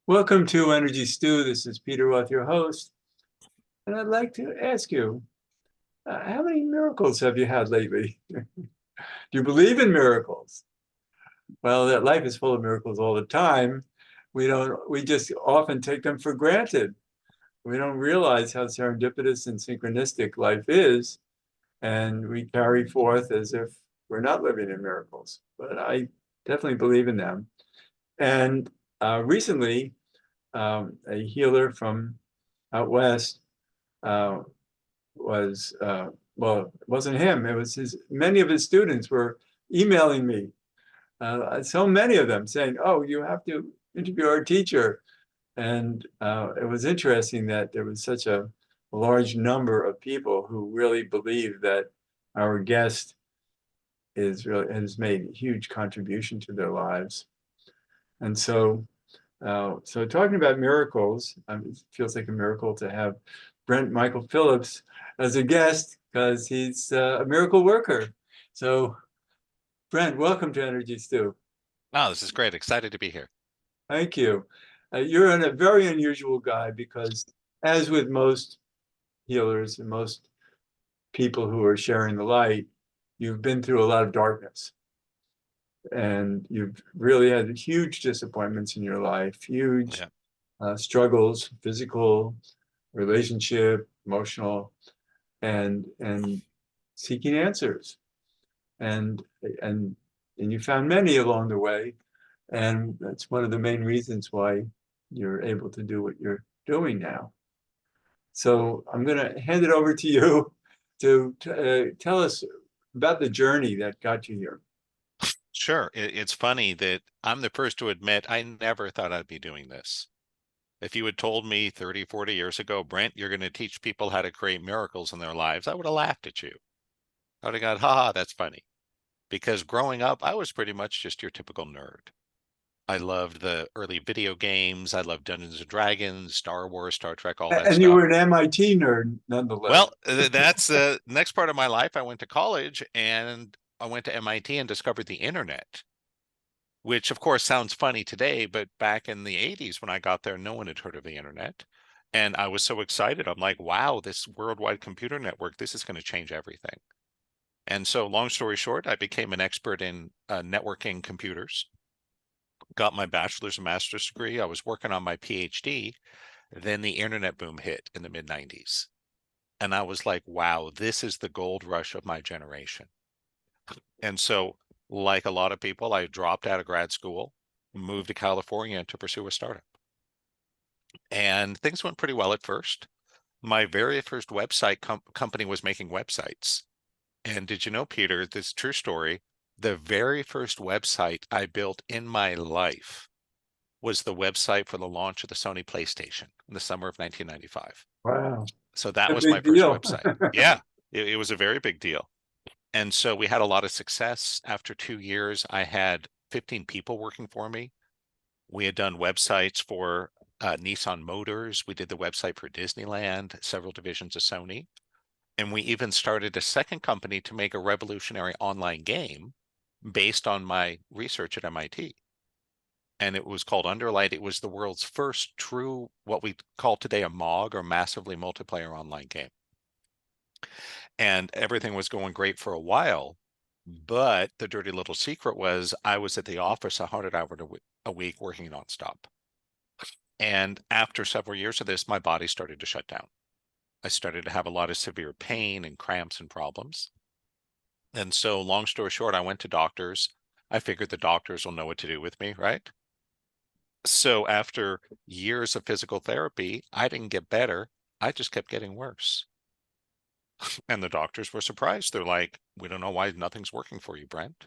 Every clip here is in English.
Welcome to Energy Stew. This is Peter Roth, your host. And I'd like to ask you, how many miracles have you had lately? Do you believe in miracles? Well, that life is full of miracles all the time. We just often take them for granted. We don't realize how serendipitous and synchronistic life is. And we carry forth as if we're not living in miracles. But I definitely believe in them. And recently, a healer from out west uh, well, it wasn't him. It was many of his students were emailing me, so many of them saying, "Oh, you have to interview our teacher." And it was interesting that there was such a large number of people who really believe that our guest has made a huge contribution to their lives. And so talking about miracles, it feels like a miracle to have Brent Michael Phillips as a guest because he's a miracle worker. So Brent, welcome to Energy Stew. Oh, this is great. Excited to be here. Thank you. You're a very unusual guy because, as with most healers and most people who are sharing the light, you've been through a lot of darkness. And you've really had huge disappointments in your life, huge Yeah. struggles, physical, relationship, emotional, and seeking answers. And and and you found many along the way. And that's one of the main reasons why you're able to do what you're doing now. So I'm going to hand it over to you to tell us about the journey that got you here. Sure. It's funny that I'm the first to admit I never thought I'd be doing this. If you had told me 30, 40 years ago, Brent, you're going to teach people how to create miracles in their lives, I would have laughed at you. I would have gone, haha, that's funny. Because growing up, I was pretty much just your typical nerd. I loved the early video games. I loved Dungeons and Dragons, Star Wars, Star Trek, all that And you stuff. were an MIT nerd nonetheless. Well, that's the next part of my life. I went to college and I went to MIT and discovered the internet, which of course sounds funny today, but back in the 80s when I got there, no one had heard of the internet. And I was so excited. I'm like, wow, this worldwide computer network, this is going to change everything. And so, long story short, I became an expert in networking computers, got my bachelor's and master's degree. I was working on my PhD. Then the internet boom hit in the mid 90s. And I was like, wow, this is the gold rush of my generation. And so, like a lot of people, I dropped out of grad school, moved to California to pursue a startup. And things went pretty well at first. My very first website company was making websites. And did you know, Peter, this true story, the very first website I built in my life was the website for the launch of the Sony PlayStation in the summer of 1995. Wow, So that a was my big first deal. website. Yeah, it was a very big deal. And so we had a lot of success. After 2 years, I had 15 people working for me. We had done websites for Nissan Motors. We did the website for Disneyland, several divisions of Sony. And we even started a second company to make a revolutionary online game based on my research at MIT. And it was called Underlight. It was the world's first true, what we call today a MOG, or massively multiplayer online game. And everything was going great for a while. But the dirty little secret was I was at the office 100 hours a week working nonstop. And after several years of this, my body started to shut down. I started to have a lot of severe pain and cramps and problems. And so, long story short, I went to doctors. I figured the doctors will know what to do with me, right? So, after years of physical therapy, I didn't get better. I just kept getting worse. And the doctors were surprised. They're like, we don't know why nothing's working for you, Brent.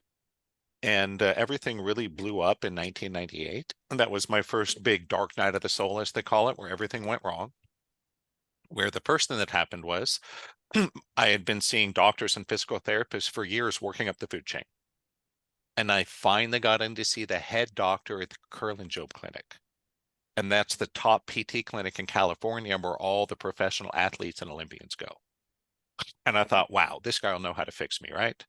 And everything really blew up in 1998. And that was my first big dark night of the soul, as they call it, where everything went wrong. Where the first thing that happened was I had been seeing doctors and physical therapists for years working up the food chain. And I finally got in to see the head doctor at the Curl and Job Clinic. And that's the top PT clinic in California where all the professional athletes and Olympians go. And I thought, wow, this guy will know how to fix me, right?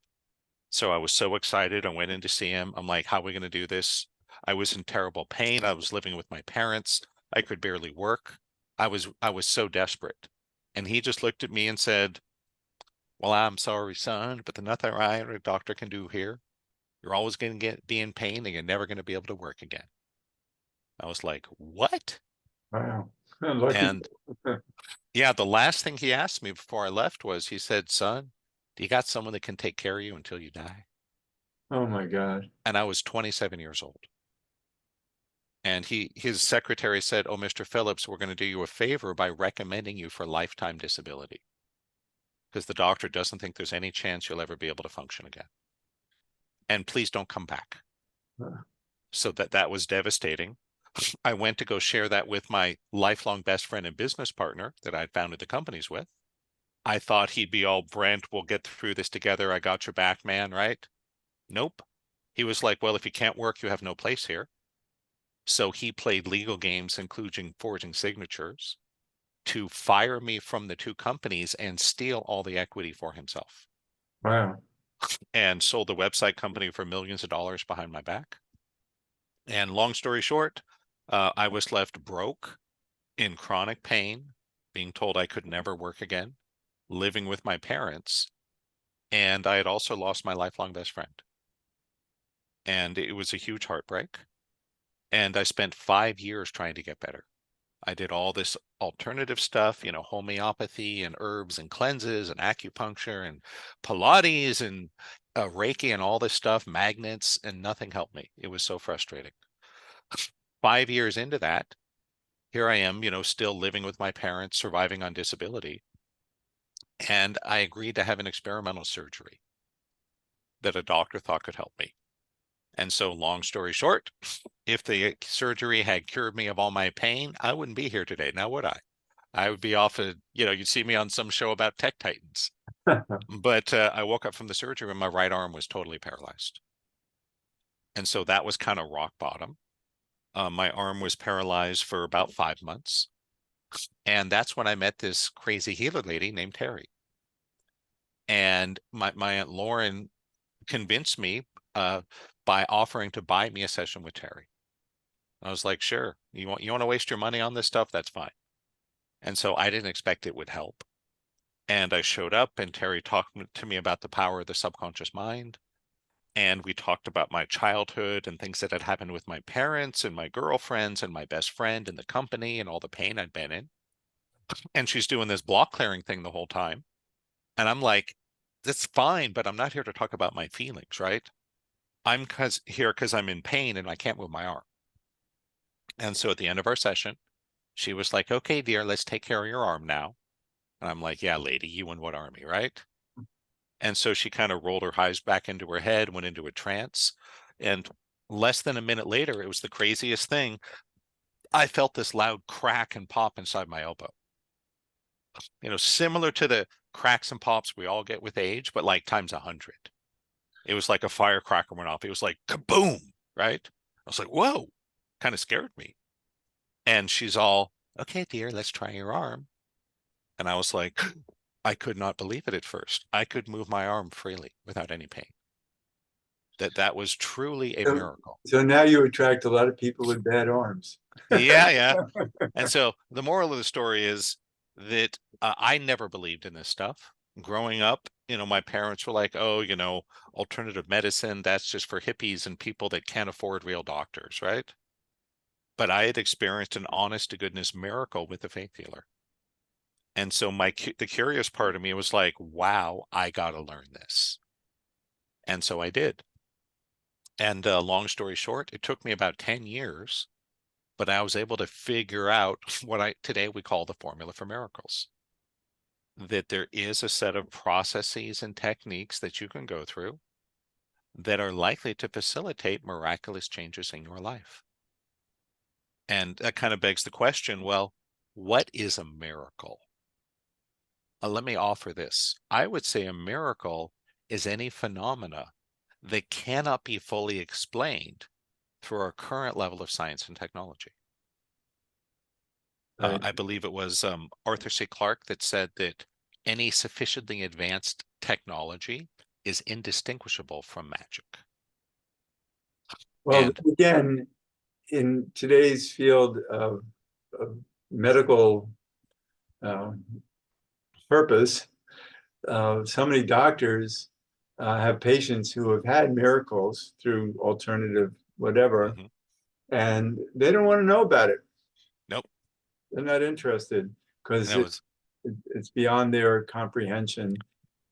So I was so excited. I went in to see him. I'm like, how are we going to do this? I was in terrible pain. I was living with my parents. I could barely work. I was so desperate. And he just looked at me and said, "Well, I'm sorry, son, but there's nothing I or a doctor can do here. You're always going to be in pain and you're never going to be able to work again." I was like, "What?" Wow. Lucky. And yeah, the last thing he asked me before I left was, he said, "Son, do you got someone that can take care of you until you die?" Oh my God. And I was 27 years old. And his secretary said, "Oh, Mr. Phillips, we're going to do you a favor by recommending you for lifetime disability because the doctor doesn't think there's any chance you'll ever be able to function again. And please don't come back." So that was devastating. I went to go share that with my lifelong best friend and business partner that I'd founded the companies with. I thought he'd be all, "Brent, we'll get through this together. I got your back, man," right? Nope. He was like, "Well, if you can't work, you have no place here." So he played legal games, including forging signatures, to fire me from the two companies and steal all the equity for himself, Wow. and sold the website company for millions of dollars behind my back. And long story short, I was left broke, in chronic pain, being told I could never work again, living with my parents, and I had also lost my lifelong best friend. And it was a huge heartbreak. And I spent 5 years trying to get better. I did all this alternative stuff, homeopathy and herbs and cleanses and acupuncture and Pilates and Reiki and all this stuff, magnets, and nothing helped me. It was so frustrating. 5 years into that, here I am, still living with my parents, surviving on disability. And I agreed to have an experimental surgery that a doctor thought could help me. And so, long story short, if the surgery had cured me of all my pain, I wouldn't be here today. Now, would I? I would be off at, you'd see me on some show about tech titans. But I woke up from the surgery and my right arm was totally paralyzed. And so that was kind of rock bottom. My arm was paralyzed for about 5 months. And that's when I met this crazy healer lady named Terry. And my Aunt Lauren convinced me by offering to buy me a session with Terry. I was like, "Sure, you want to waste your money on this stuff? That's fine." And so I didn't expect it would help. And I showed up and Terry talked to me about the power of the subconscious mind. And we talked about my childhood and things that had happened with my parents and my girlfriends and my best friend and the company and all the pain I'd been in. And she's doing this block clearing thing the whole time. And I'm like, "That's fine, but I'm not here to talk about my feelings, right? I'm here because I'm in pain and I can't move my arm." And so at the end of our session, she was like, "Okay, dear, let's take care of your arm now." And I'm like, "Yeah, lady, you and what army, right?" And so she kind of rolled her eyes back into her head, went into a trance. And less than a minute later, it was the craziest thing. I felt this loud crack and pop inside my elbow, similar to the cracks and pops we all get with age, but like times 100. It was like a firecracker went off. It was like kaboom, right? I was like, "Whoa," kind of scared me. And she's all, "Okay, dear, let's try your arm." And I was like, I could not believe it at first. I could move my arm freely without any pain. That was truly a So, miracle. so now you attract a lot of people with bad arms. Yeah, yeah. And so the moral of the story is that I never believed in this stuff. Growing up, my parents were like, "Oh, alternative medicine, that's just for hippies and people that can't afford real doctors," right? But I had experienced an honest to goodness miracle with the faith healer. And so the curious part of me was like, "Wow, I got to learn this." And so I did. And long story short, it took me about 10 years, but I was able to figure out what today we call the formula for miracles. That there is a set of processes and techniques that you can go through that are likely to facilitate miraculous changes in your life. And that kind of begs the question, well, what is a miracle? Let me offer this. I would say a miracle is any phenomena that cannot be fully explained through our current level of science and technology. Right. I believe it was Arthur C. Clarke that said that any sufficiently advanced technology is indistinguishable from magic. Well, And again, in today's field of medical uh, purpose, so many doctors have patients who have had miracles through alternative whatever, mhm, and they don't want to know about it. nope, They're not interested because that was it's beyond their comprehension.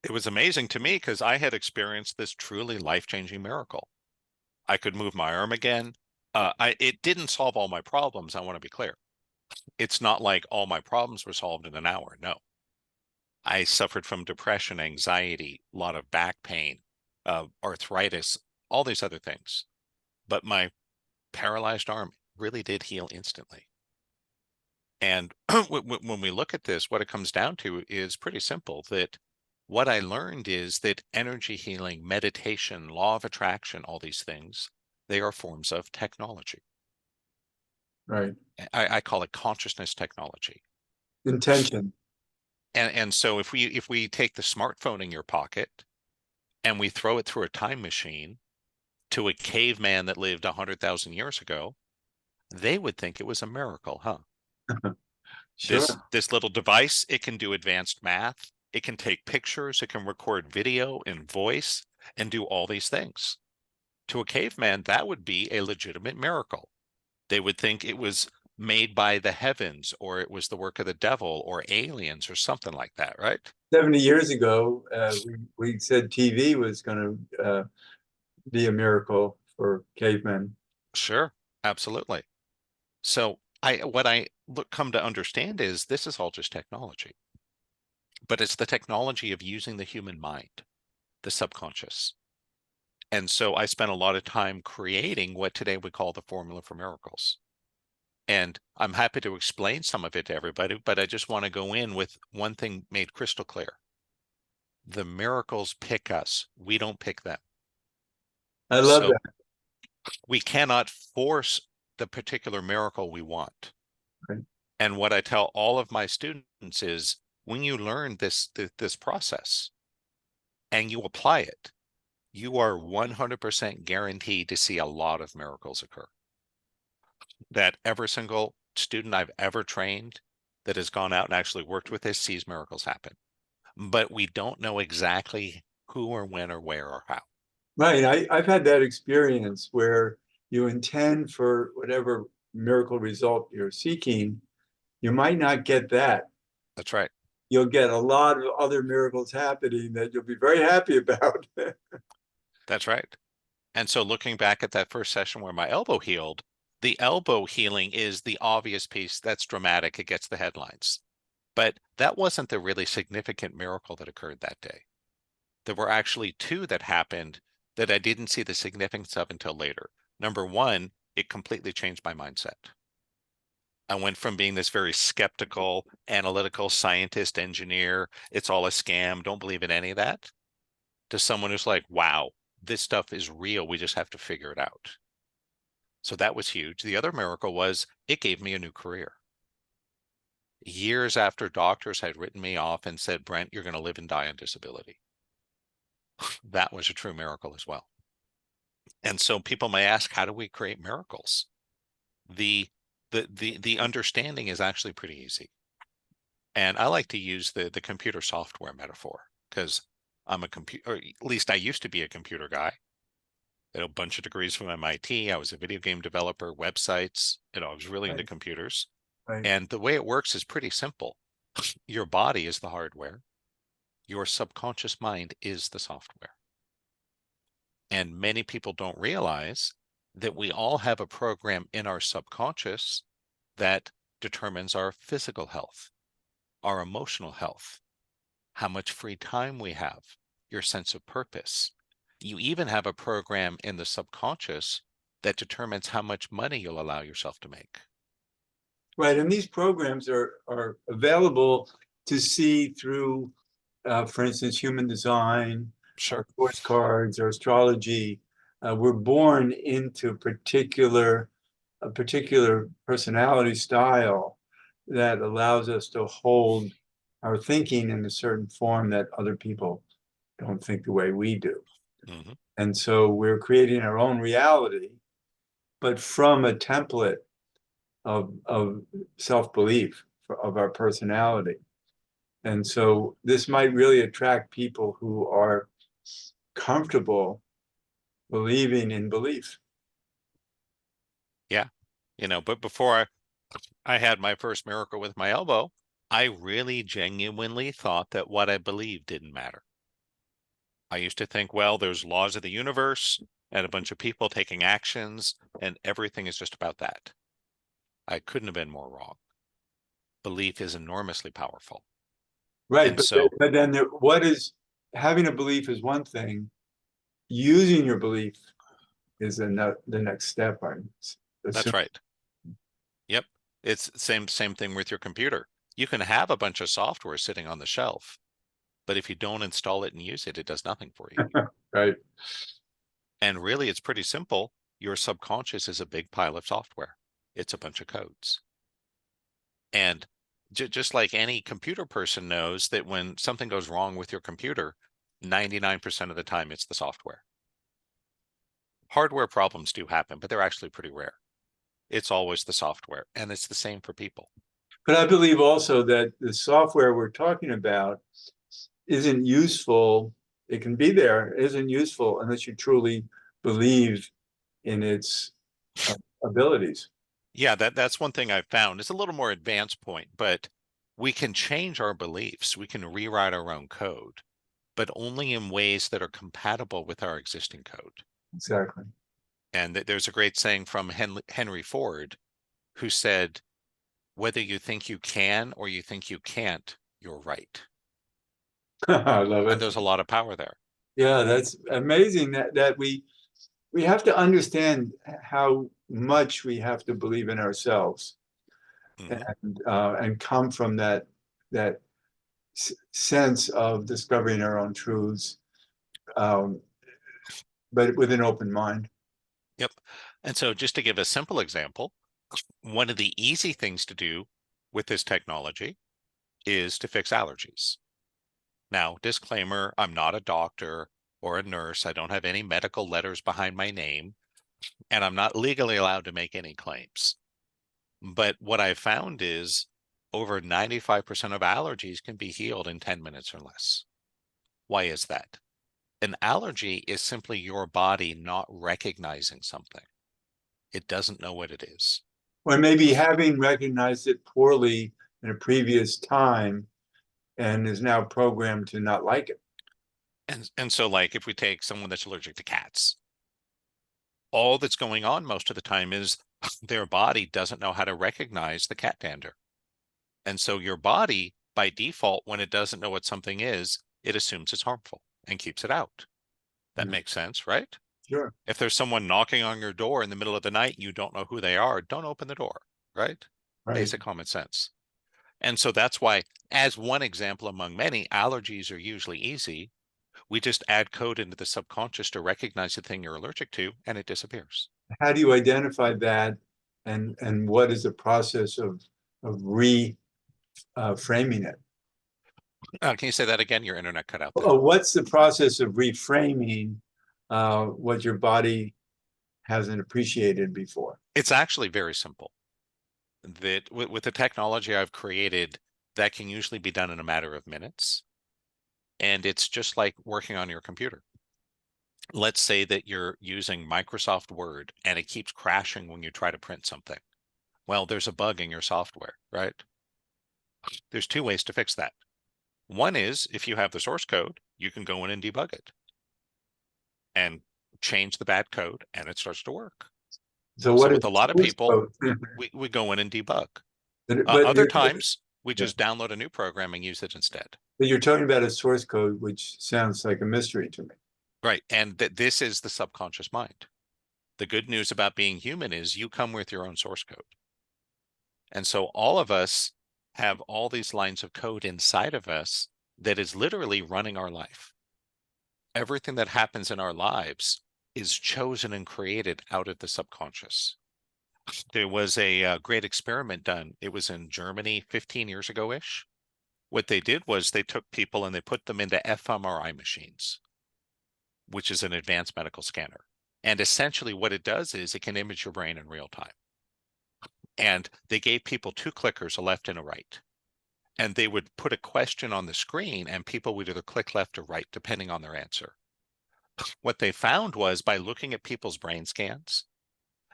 it was amazing to me because I had experienced this truly life-changing miracle. I could move my arm again. It didn't solve all my problems. I want to be clear. It's not like all my problems were solved in an hour. No, I suffered from depression, anxiety, a lot of back pain, arthritis, all these other things. But my paralyzed arm really did heal instantly. And when we look at this, what it comes down to is pretty simple, that what I learned is that energy healing, meditation, law of attraction, all these things, they are forms of technology. Right. I call it consciousness technology. Intention. And so if we take the smartphone in your pocket and we throw it through a time machine to a caveman that lived 100,000 years ago, they would think it was a miracle, huh? Sure. This little device, it can do advanced math, it can take pictures, it can record video and voice and do all these things. To a caveman, that would be a legitimate miracle. They would think it was made by the heavens, or it was the work of the devil or aliens or something like that, right? 70 years ago, we said TV was going to be a miracle for cavemen. Sure, absolutely. So what I come to understand is this is all just technology, but it's the technology of using the human mind, the subconscious. And so I spent a lot of time creating what today we call the formula for miracles. And I'm happy to explain some of it to everybody, but I just want to go in with one thing made crystal clear. The miracles pick us. We don't pick them. I love So that. we cannot force the particular miracle we want. Right. And what I tell all of my students is when you learn this process and you apply it, you are 100% guaranteed to see a lot of miracles occur. That every single student I've ever trained that has gone out and actually worked with this sees miracles happen. But we don't know exactly who or when or where or how. Right. I've had that experience where you intend for whatever miracle result you're seeking, you might not get that. That's right. You'll get a lot of other miracles happening that you'll be very happy about. That's right. And so looking back at that first session where my elbow healed, the elbow healing is the obvious piece that's dramatic. It gets the headlines. But that wasn't the really significant miracle that occurred that day. There were actually two that happened that I didn't see the significance of until later. Number one, it completely changed my mindset. I went from being this very skeptical, analytical scientist, engineer, it's all a scam, don't believe in any of that, to someone who's like, wow, this stuff is real. We just have to figure it out. So that was huge. The other miracle was it gave me a new career. Years after doctors had written me off and said, Brent, you're going to live and die on disability. That was a true miracle as well. And so people may ask, how do we create miracles? The the understanding is actually pretty easy. And I like to use the computer software metaphor because I'm a computer, or at least I used to be a computer guy. I had a bunch of degrees from MIT. I was a video game developer, websites, I was really into Right. computers. Right. And the way it works is pretty simple. Your body is the hardware. Your subconscious mind is the software. And many people don't realize that we all have a program in our subconscious that determines our physical health, our emotional health, how much free time we have, your sense of purpose. You even have a program in the subconscious that determines how much money you'll allow yourself to make. Right. And these programs are available to see through, for instance, human design, Sure. course cards, or astrology. We're born into a particular personality style that allows us to hold our thinking in a certain form that other people don't think the way we do. Hmm. And so we're creating our own reality. but from a template of self-belief of our personality. And so this might really attract people who are comfortable believing in belief. Yeah. But before I had my first miracle with my elbow, I really genuinely thought that what I believed didn't matter. I used to think, well, there's laws of the universe and a bunch of people taking actions, and everything is just about that. I couldn't have been more wrong. Belief is enormously powerful. Right, And so but then what is having a belief is one thing. Using your belief is the next step. I'm that's assuming. right. Yep. It's same thing with your computer. You can have a bunch of software sitting on the shelf, but if you don't install it and use it, it does nothing for you. Right. And really, it's pretty simple. Your subconscious is a big pile of software. It's a bunch of codes. And just like any computer person knows that when something goes wrong with your computer, 99% of the time it's the software. Hardware problems do happen, but they're actually pretty rare. It's always the software, and it's the same for people. But I believe also that the software we're talking about isn't useful. It can be there, isn't useful unless you truly believe in its abilities. Yeah, that's one thing I've found. It's a little more advanced point, but we can change our beliefs. We can rewrite our own code, but only in ways that are compatible with our existing code. Exactly. And there's a great saying from Henry Ford, who said, whether you think you can or you think you can't, you're right. I love And it. there's a lot of power there. Yeah, that's amazing that we have to understand how much we have to believe in ourselves Hmm. and come from that sense of discovering our own truths, um, but with an open mind. Yep. And so just to give a simple example, one of the easy things to do with this technology is to fix allergies. Now, disclaimer, I'm not a doctor or a nurse. I don't have any medical letters behind my name, and I'm not legally allowed to make any claims. But what I found is over 95% of allergies can be healed in 10 minutes or less. Why is that? An allergy is simply your body not recognizing something. It doesn't know what it is. Or maybe having recognized it poorly in a previous time and is now programmed to not like it. And so like if we take someone that's allergic to cats, all that's going on most of the time is their body doesn't know how to recognize the cat dander. And so your body, by default, when it doesn't know what something is, it assumes it's harmful and keeps it out. That Yeah, makes sense, right? sure. If there's someone knocking on your door in the middle of the night, you don't know who they are, don't open the door, right? Right. Basic common sense. And so that's why, as one example among many, allergies are usually easy. We just add code into the subconscious to recognize the thing you're allergic to, and it disappears. How do you identify that, and what is the process of reframing it? Can you say that again? Your internet cut out there. Oh, what's the process of reframing what your body hasn't appreciated before? It's actually very simple. That with the technology I've created, that can usually be done in a matter of minutes. And it's just like working on your computer. Let's say that you're using Microsoft Word and it keeps crashing when you try to print something. Well, there's a bug in your software, right? There's two ways to fix that. One is if you have the source code, you can go in and debug it and change the bad code and it starts to work. So So what is with a lot of source people, code? we go in and debug. But Other times, we yeah. just download a new program and use it instead. But you're talking about a source code, which sounds like a mystery to me. Right. And this is the subconscious mind. The good news about being human is you come with your own source code. And so all of us have all these lines of code inside of us that is literally running our life. Everything that happens in our lives is chosen and created out of the subconscious. There was a great experiment done. It was in Germany 15 years ago-ish. What they did was they took people and they put them into fMRI machines, which is an advanced medical scanner. And essentially what it does is it can image your brain in real time. And they gave people two clickers, a left and a right. And they would put a question on the screen and people would either click left or right, depending on their answer. What they found was by looking at people's brain scans,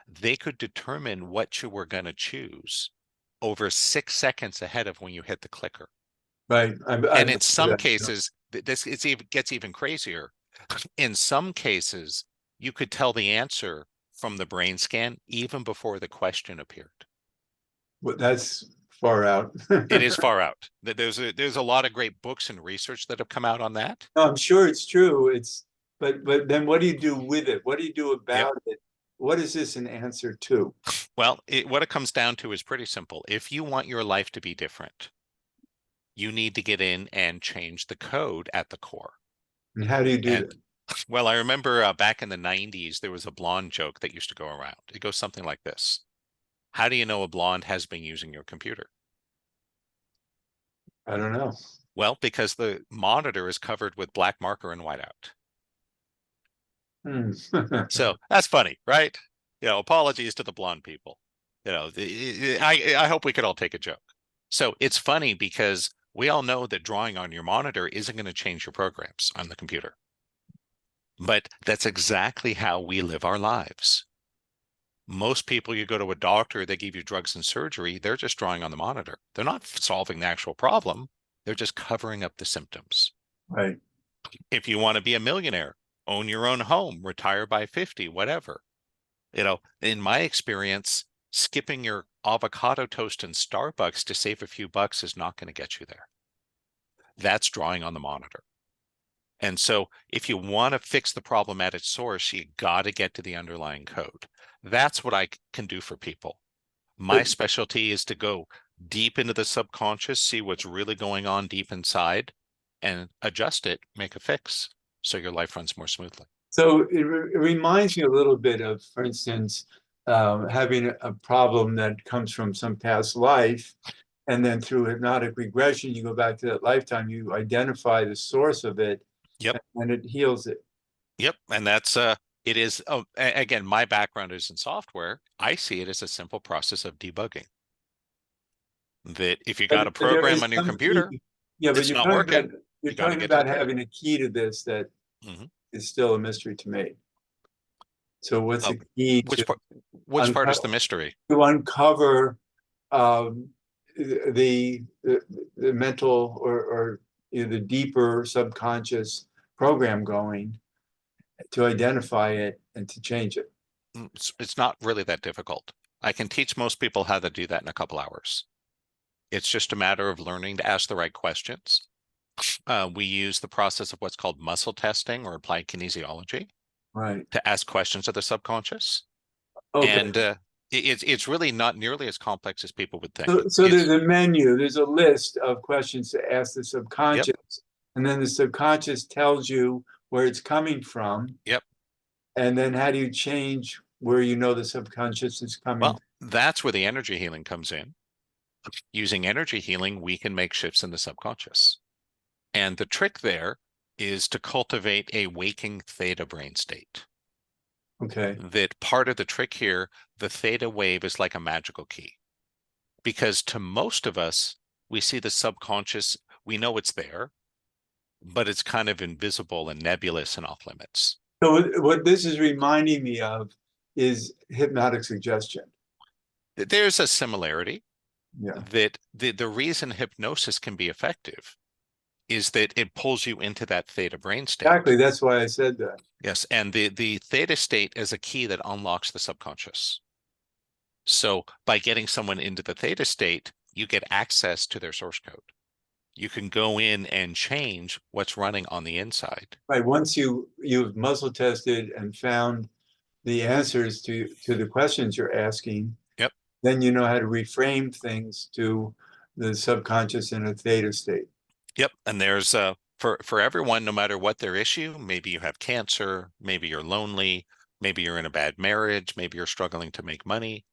they could determine what you were going to choose over 6 seconds ahead of when you hit the clicker. Right. And I've in heard some that. cases, gets even crazier. In some cases, you could tell the answer from the brain scan even before the question appeared. Well, that's far out. It is far out. There's a lot of great books and research that have come out on that. No, I'm sure it's true. But then what do you do with it? What do you do Yep. about it? What is this an answer to? Well, what it comes down to is pretty simple. If you want your life to be different, you need to get in and change the code at the core. And how do you do And that? well, I remember back in the 90s, there was a blonde joke that used to go around. It goes something like this. How do you know a blonde has been using your computer? I don't know. Well, because the monitor is covered with black marker and whiteout. Hmm. So that's funny, right? Apologies to the blonde people. I hope we could all take a joke. So it's funny because we all know that drawing on your monitor isn't going to change your programs on the computer. But that's exactly how we live our lives. Most people, you go to a doctor, they give you drugs and surgery, they're just drawing on the monitor. They're not solving the actual problem. They're just covering up the symptoms. Right. If you want to be a millionaire, own your own home, retire by 50, whatever. In my experience, skipping your avocado toast in Starbucks to save a few bucks is not going to get you there. That's drawing on the monitor. And so if you want to fix the problem at its source, you got to get to the underlying code. That's what I can do for people. My But specialty is to go deep into the subconscious, see what's really going on deep inside, and adjust it, make a fix, so your life runs more smoothly. so it reminds me a little bit of, for instance, having a problem that comes from some past life, and then through hypnotic regression, you go back to that lifetime, you identify the source of it, Yep. and it heals it. Yep. And that's it is again, my background is in software. I see it as a simple process of debugging. That if you got a But there program is on your some computer, key. Yeah, but it's not working, you're you got to talking get to the about code. having a key to this that Hmm. is still a mystery to me. So what's Oh, the key which part which part is uncover the mystery? to uncover um, the mental or the deeper subconscious program going to identify it and to change it? It's not really that difficult. I can teach most people how to do that in a couple hours. It's just a matter of learning to ask the right questions. We use the process of what's called muscle testing or applied kinesiology Right. to ask questions of the subconscious. Okay. And it's really not nearly as complex as people would think. So there's a menu, there's a list of questions to ask the Yep, subconscious, and then the subconscious tells you where it's coming from. yep. And then how do you change where you know the subconscious is coming? Well, that's where the energy healing comes in. Using energy healing, we can make shifts in the subconscious. And the trick there is to cultivate a waking theta brain state. Okay. That part of the trick here, the theta wave is like a magical key. Because to most of us, we see the subconscious, we know it's there, but it's kind of invisible and nebulous and off limits. So what this is reminding me of is hypnotic suggestion. There's a similarity Yeah, that the reason hypnosis can be effective is that it pulls you into that theta brain exactly. state. That's why I said that. Yes, and the theta state is a key that unlocks the subconscious. So by getting someone into the theta state, you get access to their source code. You can go in and change what's running on the inside. Right. Once you've muscle tested and found the answers to the questions you're asking, Yep. then you know how to reframe things to the subconscious in a theta state. Yep. And there's for everyone, no matter what their issue, maybe you have cancer, maybe you're lonely, maybe you're in a bad marriage, maybe you're struggling to make money.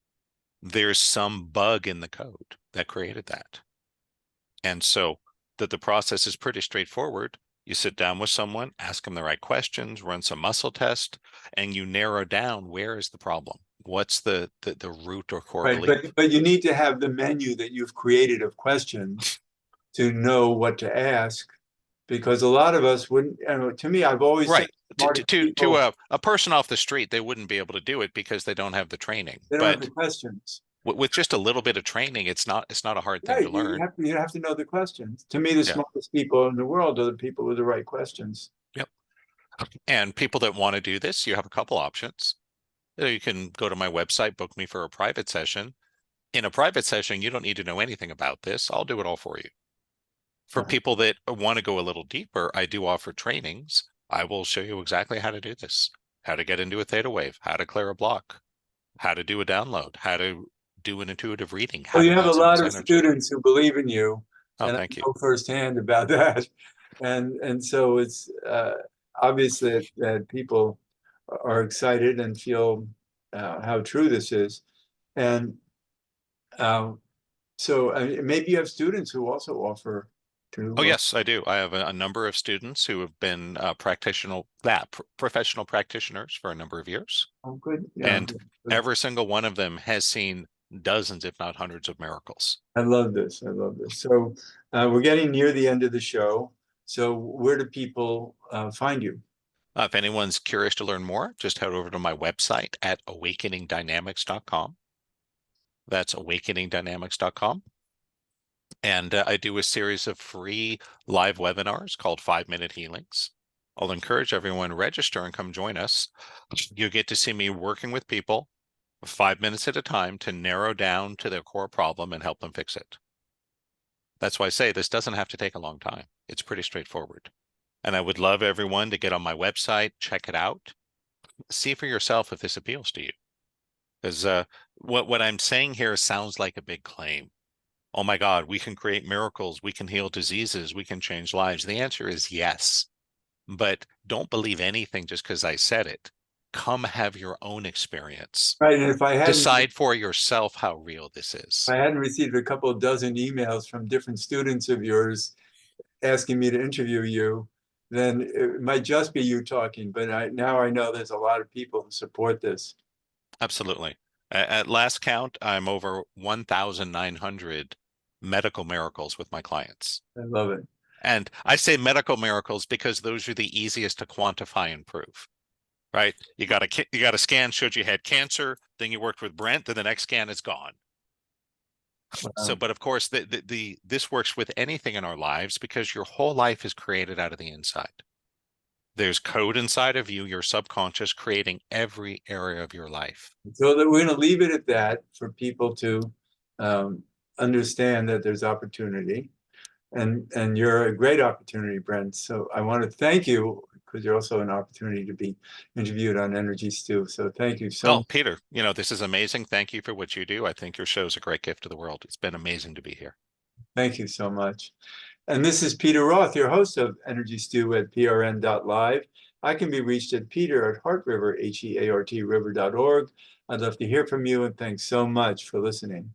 There's some bug in the code that created that. And so the process is pretty straightforward. You sit down with someone, ask them the right questions, run some muscle test, and you narrow down where is the problem. What's the root or core Right, belief? but you need to have the menu that you've created of questions to know what to ask, because a lot of us wouldn't, to me, I've always said Right. smart To people, a person off the street, they wouldn't be able to do it because they don't have the training. they don't have the But questions. with just a little bit of training, it's not a hard thing to Right, learn. you have to know the questions. To me, the Yeah. smartest people in the world are the people with the right questions. Yep. And people that want to do this, you have a couple options. You can go to my website, book me for a private session. In a private session, you don't need to know anything about this. I'll do it all for you. For people that want to go a little deeper, I do offer trainings. I will show you exactly how to do this, how to get into a theta wave, how to clear a block, how to do a download, how to do an intuitive reading, how Well, to you have a meet lot someone's of energy. students who believe in you, Oh, and I thank you. know firsthand about that. And so it's obvious that people are excited and feel how true this is. And so maybe you have students who also offer Oh, to. yes, I do. I have a number of students who have been professional practitioners for a number of years. Oh, good. Yeah, And good. every single one of them has seen dozens, if not hundreds of miracles. I love this. I love this. So we're getting near the end of the show. So where do people find you? If anyone's curious to learn more, just head over to my website at awakeningdynamics.com. That's awakeningdynamics.com. And I do a series of free live webinars called 5-Minute Healings. I'll encourage everyone to register and come join us. You get to see me working with people 5 minutes at a time to narrow down to their core problem and help them fix it. That's why I say this doesn't have to take a long time. It's pretty straightforward. And I would love everyone to get on my website, check it out, see for yourself if this appeals to you. Because what I'm saying here sounds like a big claim. Oh my God, we can create miracles, we can heal diseases, we can change lives. The answer is yes. But don't believe anything just because I said it. Come have your own experience. Right. And if Decide for yourself how real this is. I hadn't received a couple of dozen emails from different students of yours asking me to interview you, then it might just be you talking. But now I know there's a lot of people who support this. Absolutely. At last count, I'm over 1,900 medical miracles with my clients. I love it. And I say medical miracles because those are the easiest to quantify and prove, right? You got a scan showed you had cancer, then you worked with Brent, then the next scan is gone. So, Wow. but of course, this works with anything in our lives because your whole life is created out of the inside. There's code inside of you, your subconscious, creating every area of your life. So that we're going to leave it at that for people to um, understand that there's opportunity. And you're a great opportunity, Brent. So I want to thank you because you're also an opportunity to be interviewed on Energy Stew. So thank you so Oh, much. Peter, this is amazing. Thank you for what you do. I think your show is a great gift to the world. It's been amazing to be here. Thank you so much. And this is Peter Roth, your host of Energy Stew at prn.live. I can be reached at Peter at Heart River, HEART river.org. I'd love to hear from you, and thanks so much for listening.